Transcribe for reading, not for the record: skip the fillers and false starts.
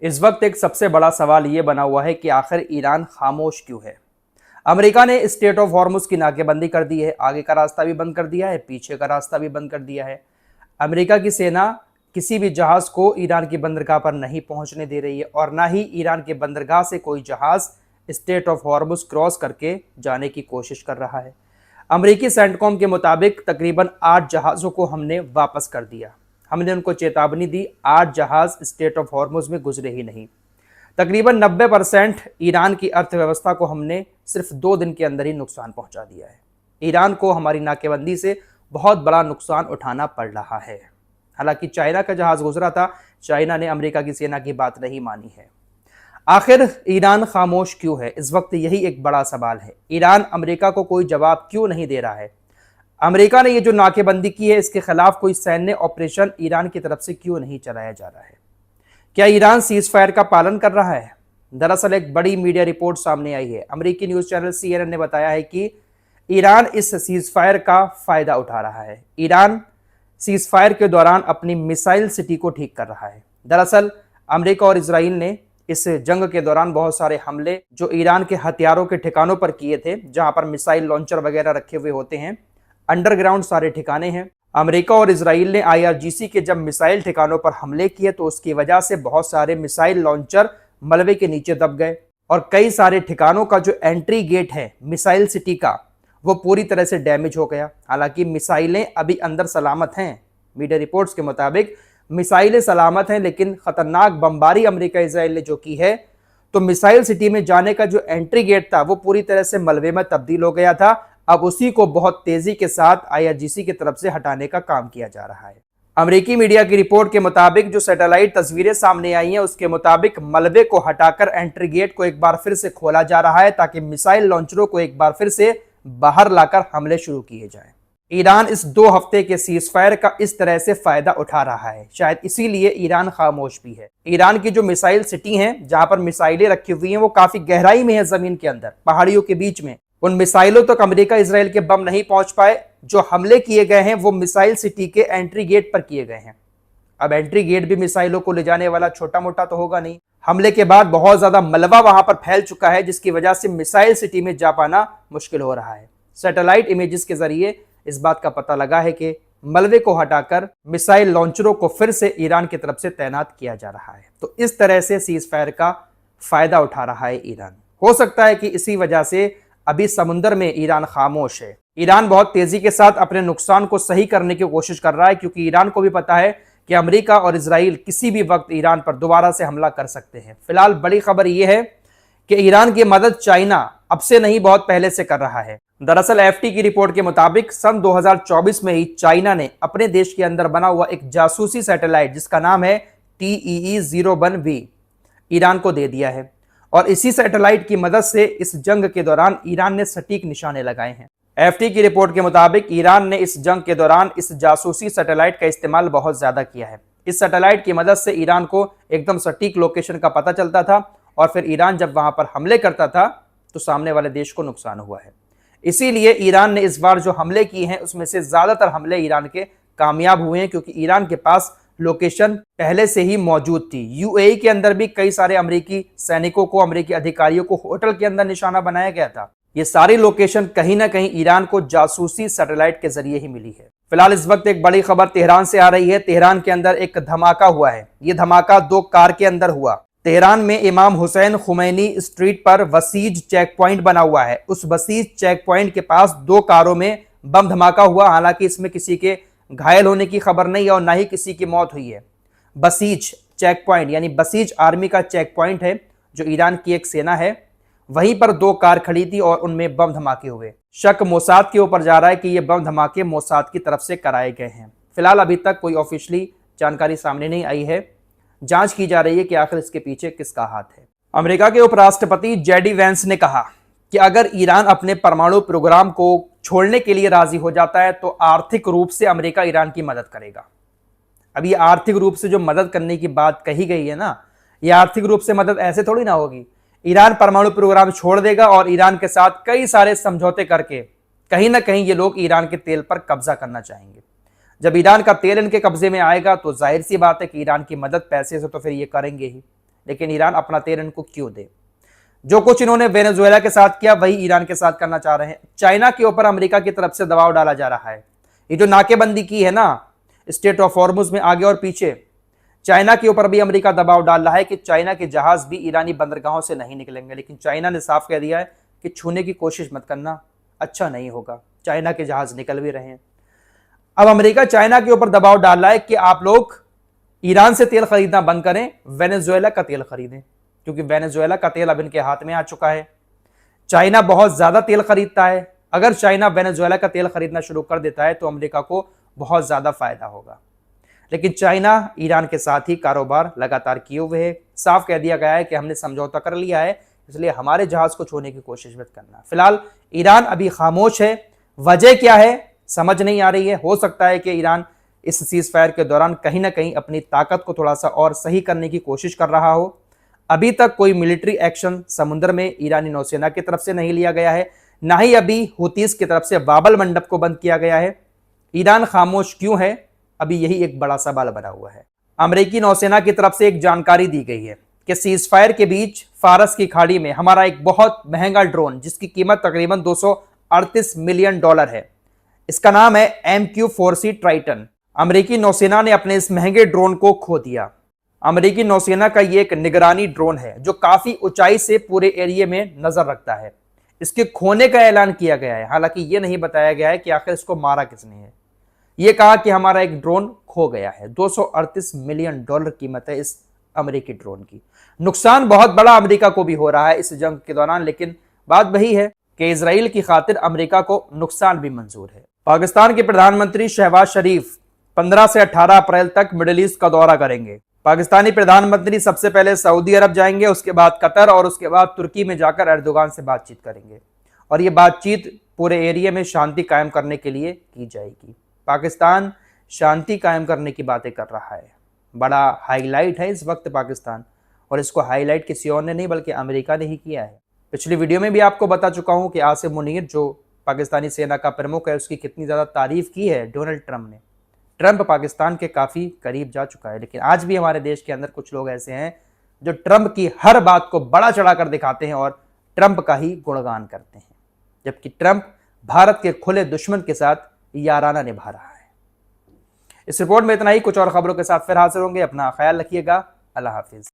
इस वक्त एक सबसे बड़ा सवाल ये बना हुआ है कि आखिर ईरान खामोश क्यों है। अमेरिका ने स्टेट ऑफ हॉर्मुज की नाकेबंदी कर दी है, आगे का रास्ता भी बंद कर दिया है, पीछे का रास्ता भी बंद कर दिया है। अमेरिका की सेना किसी भी जहाज को ईरान की बंदरगाह पर नहीं पहुंचने दे रही है और ना ही ईरान के बंदरगाह से कोई जहाज स्टेट ऑफ हॉर्मुज क्रॉस करके जाने की कोशिश कर रहा है। अमेरिकी सेंटकॉम के मुताबिक तकरीबन 8 जहाज़ों को हमने वापस कर दिया। हमने उनको चेतावनी दी, 8 जहाज स्टेट ऑफ हॉर्मुज में गुजरे ही नहीं। तकरीबन 90% ईरान की अर्थव्यवस्था को हमने सिर्फ 2 दिन के अंदर ही नुकसान पहुंचा दिया है। ईरान को हमारी नाकेबंदी से बहुत बड़ा नुकसान उठाना पड़ रहा है। हालांकि चाइना का जहाज गुजरा था, चाइना ने अमेरिका की सेना की बात नहीं मानी है। आखिर ईरान खामोश क्यों है, इस वक्त यही एक बड़ा सवाल है। ईरान अमेरिका को कोई जवाब क्यों नहीं दे रहा है। अमेरिका ने ये जो नाकेबंदी की है, इसके खिलाफ कोई सैन्य ऑपरेशन ईरान की तरफ से क्यों नहीं चलाया जा रहा है। क्या ईरान सीज फायर का पालन कर रहा है। दरअसल एक बड़ी मीडिया रिपोर्ट सामने आई है। अमेरिकी न्यूज चैनल CNN ने बताया है कि ईरान इस सीज फायर का फायदा उठा रहा है। ईरान सीज फायर के दौरान अपनी मिसाइल सिटी को ठीक कर रहा है। दरअसल अमेरिका और इजराइल ने इस जंग के दौरान बहुत सारे हमले जो ईरान के हथियारों के ठिकानों पर किए थे, जहां पर मिसाइल लॉन्चर वगैरह रखे हुए होते हैं, अंडरग्राउंड सारे ठिकाने हैं। अमेरिका और इजराइल ने IRGC के जब मिसाइल ठिकानों पर हमले किए तो उसकी वजह से बहुत सारे मिसाइल लॉन्चर मलबे के नीचे दब गए और कई सारे ठिकानों का जो एंट्री गेट है मिसाइल सिटी का, वो पूरी तरह से डैमेज हो गया। हालांकि मिसाइलें अभी अंदर सलामत हैं। मीडिया रिपोर्ट्स के मुताबिक मिसाइलें सलामत हैं, लेकिन खतरनाक बमबारी अमेरिका इजराइल ने जो की है, तो मिसाइल सिटी में जाने का जो एंट्री गेट था वो पूरी तरह से मलबे में तब्दील हो गया था। अब उसी को बहुत तेजी के साथ IRGC की तरफ से हटाने का काम किया जा रहा है। अमेरिकी मीडिया की रिपोर्ट के मुताबिक जो सैटेलाइट तस्वीरें सामने आई हैं, उसके मुताबिक मलबे को हटाकर एंट्री गेट को एक बार फिर से खोला जा रहा है ताकि मिसाइल लॉन्चरों को एक बार फिर से बाहर लाकर हमले शुरू किए जाएं। ईरान इस 2 हफ्ते के सीज फायर का इस तरह से फायदा उठा रहा है, शायद इसीलिए ईरान खामोश भी है। ईरान की जो मिसाइल सिटी हैं, जहां पर मिसाइलें रखी हुई हैं, वो काफी गहराई में है, जमीन के अंदर, पहाड़ियों के बीच में। उन मिसाइलों तक अमेरिका इजराइल के बम नहीं पहुंच पाए। जो हमले किए गए हैं वो मिसाइल सिटी के एंट्री गेट पर किए गए हैं। अब एंट्री गेट भी मिसाइलों को ले जाने वाला छोटा मोटा तो होगा नहीं। हमले के बाद बहुत ज्यादा मलबा वहां पर फैल चुका है, जिसकी वजह से मिसाइल सिटी में जा पाना मुश्किल हो रहा है। सैटेलाइट इमेजेस के जरिए इस बात का पता लगा है कि मलबे को हटाकर मिसाइल लॉन्चरों को फिर से ईरान की तरफ से तैनात किया जा रहा है। तो इस तरह से सीज फायर का फायदा उठा रहा है ईरान। हो सकता है कि इसी वजह से अभी समुद्र में ईरान खामोश है। ईरान बहुत तेजी के साथ अपने नुकसान को सही करने की कोशिश कर रहा है, क्योंकि ईरान को भी पता है कि अमेरिका और इजराइल किसी भी वक्त ईरान पर दोबारा से हमला कर सकते हैं। फिलहाल बड़ी खबर यह है कि ईरान की मदद चाइना अब से नहीं, बहुत पहले से कर रहा है। दरअसल AFT की रिपोर्ट के मुताबिक सन 2024 में ही चाइना ने अपने देश के अंदर बना हुआ एक जासूसी सैटेलाइट जिसका नाम है TEE-01V ईरान को दे दिया है और इसी सैटेलाइट की मदद से इस जंग के दौरान ईरान ने सटीक निशाने लगाए हैं। AFT की रिपोर्ट के मुताबिक ईरान ने इस जंग के दौरान इस जासूसी सैटेलाइट का इस्तेमाल बहुत ज्यादा किया है। इस सैटेलाइट की मदद से ईरान को एकदम सटीक लोकेशन का पता चलता था और फिर ईरान जब वहां पर हमले करता था तो सामने वाले देश को नुकसान हुआ है। इसीलिए ईरान ने इस बार जो हमले किए हैं उसमें से ज्यादातर हमले ईरान के कामयाब हुए हैं, क्योंकि ईरान के पास लोकेशन पहले से ही मौजूद थी। UAE के अंदर भी कई सारे अमेरिकी सैनिकों को, अमेरिकी अधिकारियों को होटल के अंदर निशाना बनाया गया था। ये सारी लोकेशन कहीं ना कहीं ईरान को जासूसी सैटेलाइट के जरिए ही मिली है। फिलहाल इस वक्त एक बड़ी खबर तेहरान से आ रही है। तेहरान के अंदर एक धमाका हुआ है। ये धमाका 2 कार के अंदर हुआ। तेहरान में इमाम हुसैन खुमैनी स्ट्रीट पर वसीज चेक पॉइंट बना हुआ है। उस वसीज चेक पॉइंट के पास 2 कारों में बम धमाका हुआ। हालांकि इसमें किसी के घायल होने की खबर नहीं है और ना ही किसी की मौत हुई है। बसीज चेक पॉइंट यानी बसीज आर्मी का चेक पॉइंट है, जो ईरान की एक सेना है। वहीं पर 2 कार खड़ी थी और उनमें बम धमाके हुए। शक मोसाद के ऊपर जा रहा है कि ये बम धमाके मोसाद की तरफ से कराए गए हैं। फिलहाल अभी तक कोई ऑफिशियली जानकारी सामने नहीं आई है। जांच की जा रही है कि आखिर इसके पीछे किसका हाथ है। अमेरिका के उपराष्ट्रपति JD वैंस ने कहा कि अगर ईरान अपने परमाणु प्रोग्राम को छोड़ने के लिए राजी हो जाता है तो आर्थिक रूप से अमेरिका ईरान की मदद करेगा। अब ये आर्थिक रूप से जो मदद करने की बात कही गई है ना, ये आर्थिक रूप से मदद ऐसे थोड़ी ना होगी। ईरान परमाणु प्रोग्राम छोड़ देगा और ईरान के साथ कई सारे समझौते करके कहीं ना कहीं ये लोग ईरान के तेल पर कब्जा करना चाहेंगे। जब ईरान का तेल इनके कब्जे में आएगा तो जाहिर सी बात है कि ईरान की मदद पैसे से तो फिर ये करेंगे ही। लेकिन ईरान अपना तेल इनको क्यों दे? जो कुछ इन्होंने वेनेजुएला के साथ किया वही ईरान के साथ करना चाह रहे हैं। चाइना के ऊपर अमेरिका की तरफ से दबाव डाला जा रहा है। ये जो नाकेबंदी की है ना स्ट्रेट ऑफ हॉर्मुज में आगे और पीछे, चाइना के ऊपर भी अमेरिका दबाव डाल रहा है कि चाइना के जहाज भी ईरानी बंदरगाहों से नहीं निकलेंगे। लेकिन चाइना ने साफ कह दिया है कि छूने की कोशिश मत करना, अच्छा नहीं होगा। चाइना के जहाज निकल भी रहे हैं। अब अमेरिका चाइना के ऊपर दबाव डाल रहा है कि आप लोग ईरान से तेल खरीदना बंद करें, वेनेजुएला का तेल खरीदें, क्योंकि वेनेजुएला का तेल अब इनके हाथ में आ चुका है। चाइना बहुत ज्यादा तेल खरीदता है। अगर चाइना वेनेजुएला का तेल खरीदना शुरू कर देता है तो अमेरिका को बहुत ज्यादा फायदा होगा। लेकिन चाइना ईरान के साथ ही कारोबार लगातार किए हुए है। साफ कह दिया गया है कि हमने समझौता कर लिया है, इसलिए हमारे जहाज को छूने की कोशिश मत करना। फिलहाल ईरान अभी खामोश है। वजह क्या है समझ नहीं आ रही है। हो सकता है कि ईरान इस सीज फायर के दौरान कहीं ना कहीं अपनी ताकत को थोड़ा सा और सही करने की कोशिश कर रहा हो। अभी तक कोई मिलिट्री एक्शन समुद्र में ईरानी नौसेना की तरफ से नहीं लिया गया है, ना ही अभी हुतीस की तरफ से बाबल मंडप को बंद किया गया है। ईरान खामोश क्यों है, अभी यही एक बड़ा सवाल बना हुआ है। अमेरिकी नौसेना की तरफ से एक जानकारी दी गई है कि सीज फायर के बीच फारस की खाड़ी में हमारा एक बहुत महंगा ड्रोन, जिसकी कीमत तकरीबन $238 मिलियन है, इसका नाम है MQ-4C ट्राइटन। अमेरिकी नौसेना ने अपने इस महंगे ड्रोन को खो दिया। अमेरिकी नौसेना का ये एक निगरानी ड्रोन है जो काफी ऊंचाई से पूरे एरिया में नजर रखता है। इसके खोने का ऐलान किया गया है, हालांकि यह नहीं बताया गया है कि आखिर इसको मारा किसने है। यह कहा कि हमारा एक ड्रोन खो गया है। $238 मिलियन कीमत है इस अमेरिकी ड्रोन की। नुकसान बहुत बड़ा अमेरिका को भी हो रहा है इस जंग के दौरान, लेकिन बात वही है कि इजराइल की खातिर अमेरिका को नुकसान भी मंजूर है। पाकिस्तान के प्रधानमंत्री शहबाज शरीफ 15 से 18 अप्रैल तक मिडिल ईस्ट का दौरा करेंगे। पाकिस्तानी प्रधानमंत्री सबसे पहले सऊदी अरब जाएंगे, उसके बाद कतर और उसके बाद तुर्की में जाकर एर्दोगान से बातचीत करेंगे। और ये बातचीत पूरे एरिया में शांति कायम करने के लिए की जाएगी। पाकिस्तान शांति कायम करने की बातें कर रहा है। बड़ा हाईलाइट है इस वक्त पाकिस्तान, और इसको हाईलाइट किसी और ने नहीं बल्कि अमेरिका ने ही किया है। पिछली वीडियो में भी आपको बता चुका हूं कि आसिम मुनीर जो पाकिस्तानी सेना का प्रमुख है उसकी कितनी ज़्यादा तारीफ की है डोनाल्ड ट्रंप ने। ट्रंप पाकिस्तान के काफ़ी करीब जा चुका है, लेकिन आज भी हमारे देश के अंदर कुछ लोग ऐसे हैं जो ट्रंप की हर बात को बड़ा चढ़ा कर दिखाते हैं और ट्रंप का ही गुणगान करते हैं, जबकि ट्रंप भारत के खुले दुश्मन के साथ याराना निभा रहा है। इस रिपोर्ट में इतना ही। कुछ और खबरों के साथ फिर हाजिर होंगे। अपना ख्याल रखिएगा। अल्लाह हाफिज।